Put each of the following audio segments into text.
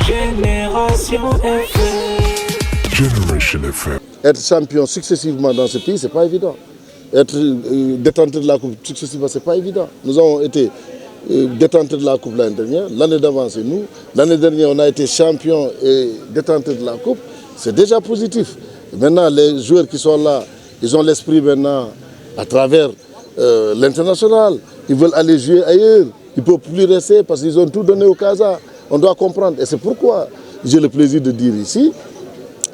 Génération FM. Generation FM. Être champion successivement dans ce pays, ce n'est pas évident. Être détenteur de la Coupe successivement, ce n'est pas évident. Nous avons été détenteurs de la Coupe l'année dernière. L'année d'avant, c'est nous. L'année dernière, on a été champion et détenteur de la Coupe. C'est déjà positif. Maintenant, les joueurs qui sont là, ils ont l'esprit maintenant à travers l'international. Ils veulent aller jouer ailleurs. Ils ne peuvent plus rester parce qu'ils ont tout donné au Casa. On doit comprendre. Et c'est pourquoi j'ai le plaisir de dire ici,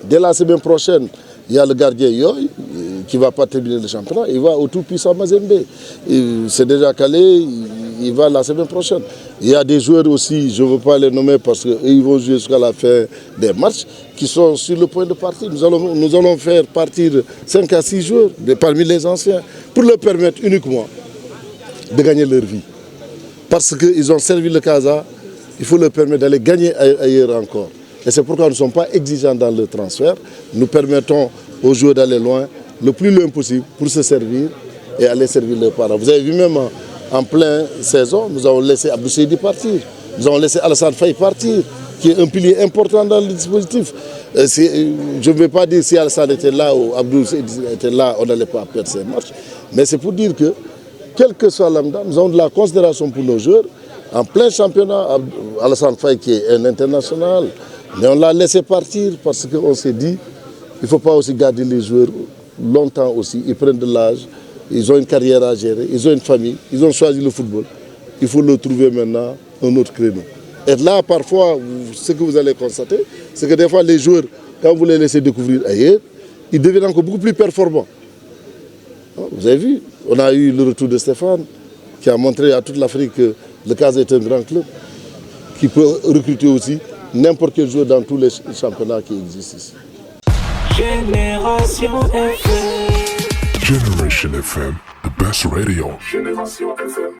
dès la semaine prochaine, il y a le gardien Yoy qui ne va pas terminer le championnat. Il va au tout-puissant Mazembe. C'est déjà calé, il va la semaine prochaine. Il y a des joueurs aussi, je ne veux pas les nommer parce qu'ils vont jouer jusqu'à la fin des matchs, qui sont sur le point de partir. Nous allons faire partir 5 à 6 joueurs parmi les anciens pour leur permettre uniquement de gagner leur vie. Parce qu'ils ont servi le Casa, il faut leur permettre d'aller gagner ailleurs encore. Et c'est pourquoi nous ne sommes pas exigeants dans le transfert. Nous permettons aux joueurs d'aller loin, le plus loin possible, pour se servir et aller servir leurs parents. Vous avez vu même en pleine saison, nous avons laissé Abdou Seydi partir. Nous avons laissé Alassane Faye partir, qui est un pilier important dans le dispositif. Je ne veux pas dire si Alassane était là ou Abdou Seydi était là, on n'allait pas perdre ces matchs. Mais c'est pour dire que, quel que soit l'Amda, nous avons de la considération pour nos joueurs. En plein championnat, Alassane Faye qui est un international, mais on l'a laissé partir parce qu'on s'est dit il ne faut pas aussi garder les joueurs longtemps aussi. Ils prennent de l'âge, ils ont une carrière à gérer, ils ont une famille, ils ont choisi le football. Il faut leur trouver maintenant un autre créneau. Et là, parfois, ce que vous allez constater, c'est que des fois, les joueurs, quand vous les laissez découvrir ailleurs, ils deviennent encore beaucoup plus performants. Vous avez vu, on a eu le retour de Stéphane, qui a montré à toute l'Afrique que le Casa est un grand club, qui peut recruter aussi n'importe quel joueur dans tous les championnats qui existent ici. Génération FM. Generation FM, the best radio. Génération FM.